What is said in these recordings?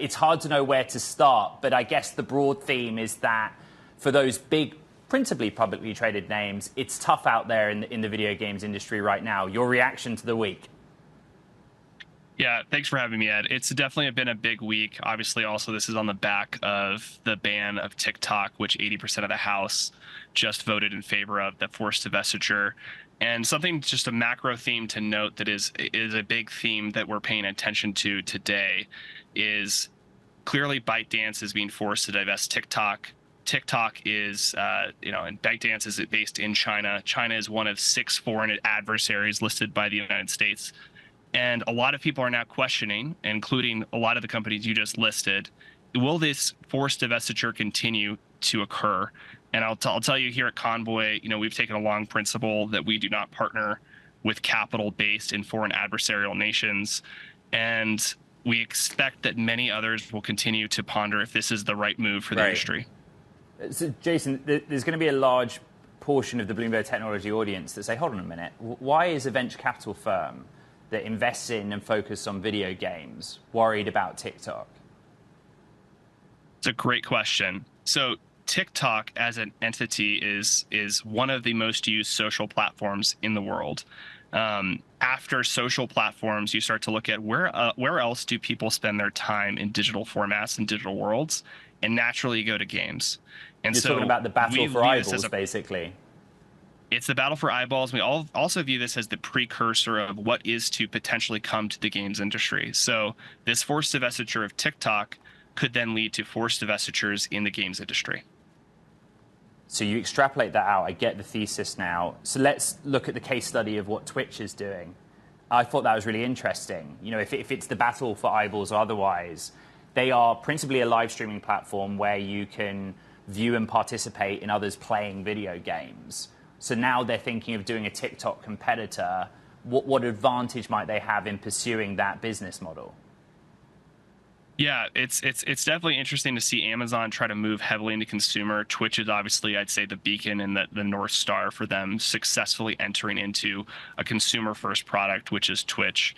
It's hard to know where to start, but I guess the broad theme is that for those big, principally publicly traded names, it's tough out there in the video games industry right now. Your reaction to the week? Yeah, thanks for having me, Ed. It's definitely been a big week. Obviously, also, this is on the back of the ban of TikTok, which 80% of the House just voted in favor of, the forced divestiture. And something, just a macro theme to note that is a big theme that we're paying attention to today is clearly ByteDance is being forced to divest TikTok. TikTok is, and ByteDance is based in China. China is one of 6 foreign adversaries listed by the United States. And a lot of people are now questioning, including a lot of the companies you just listed, will this forced divestiture continue to occur? And I'll tell you here at Convoy, we've taken a long principle that we do not partner with capital based in foreign adversarial nations. And we expect that many others will continue to ponder if this is the right move for the industry. So, Jason, there's going to be a large portion of the Bloomberg Technology audience that say, hold on a minute, why is a venture capital firm that invests in and focuses on video games worried about TikTok? It's a great question. So TikTok as an entity is one of the most used social platforms in the world. After social platforms, you start to look at where else do people spend their time in digital formats and digital worlds, and naturally you go to games. And You're talking about the battle for eyeballs, basically. It's the battle for eyeballs. We also view this as the precursor of what is to potentially come to the games industry. So this forced divestiture of TikTok could then lead to forced divestitures in the games industry. So you extrapolate that out. I get the thesis now. So let's look at the case study of what Twitch is doing. I thought that was really interesting. If it's the battle for eyeballs or otherwise, they are principally a live streaming platform where you can view and participate in others playing video games. So now they're thinking of doing a TikTok competitor. What advantage might they have in pursuing that business model? Yeah, it's definitely interesting to see Amazon try to move heavily into consumer. Twitch is obviously, I'd say, the beacon and the North Star for them successfully entering into a consumer-first product, which is Twitch.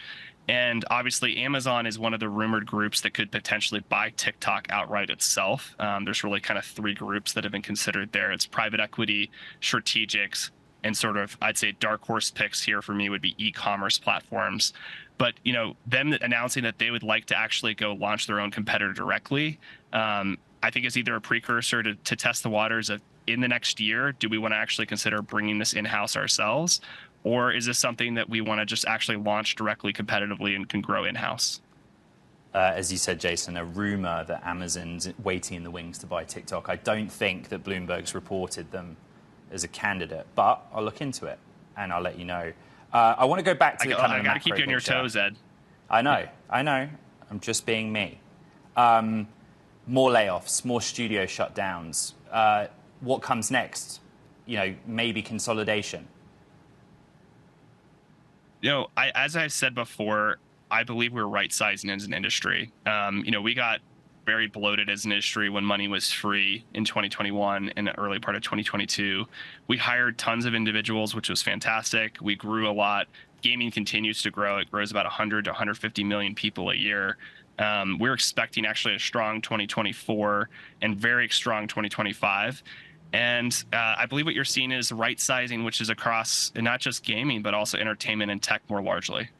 And obviously, Amazon is one of the rumored groups that could potentially buy TikTok outright itself. There's really kind of 3 groups that have been considered there. It's private equity, strategics, and sort of, I'd say, dark horse picks here for me would be e-commerce platforms. But, them announcing that they would like to actually go launch their own competitor directly, I think is either a precursor to test the waters of, in the next year, do we want to actually consider bringing this in-house ourselves? Or is this something that we want to just actually launch directly competitively and can grow in-house? As you said, Jason, a rumor that Amazon's waiting in the wings to buy TikTok. I don't think that Bloomberg's reported them as a candidate, but I'll look into it and I'll let you know. I want to go back to the kind of I got to keep you on your toes, Ed. I know. I'm just being me. More layoffs, more studio shutdowns. What comes next? Maybe consolidation. As I've said before, I believe we're right-sizing as an industry. We got very bloated as an industry when money was free in 2021 and the early part of 2022. We hired tons of individuals, which was fantastic. We grew a lot. Gaming continues to grow. It grows about 100 to 150 million people a year. We're expecting actually a strong 2024 and very strong 2025. And I believe what you're seeing is right sizing, which is across not just gaming, but also entertainment and tech more largely.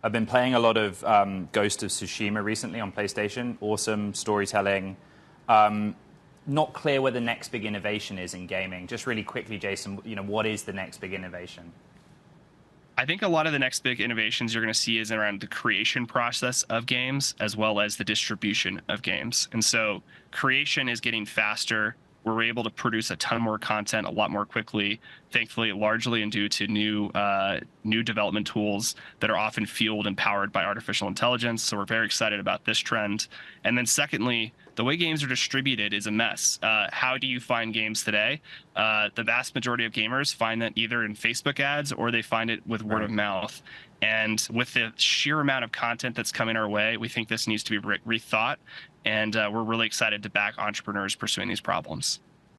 I've been playing a lot of Ghost of Tsushima recently on PlayStation. Awesome storytelling. Not clear where the next big innovation is in gaming. Just really quickly, Jason, what is the next big innovation? I think a lot of the next big innovations you're going to see is around the creation process of games as well as the distribution of games. And so creation is getting faster. We're able to produce a ton more content a lot more quickly, thankfully, largely due to new development tools that are often fueled and powered by artificial intelligence. So we're very excited about this trend. And then secondly, the way games are distributed is a mess. How do you find games today? The vast majority of gamers find that either in Facebook ads or they find it with word of mouth. And with the sheer amount of content that's coming our way, we think this needs to be rethought. And we're really excited to back entrepreneurs pursuing these problems.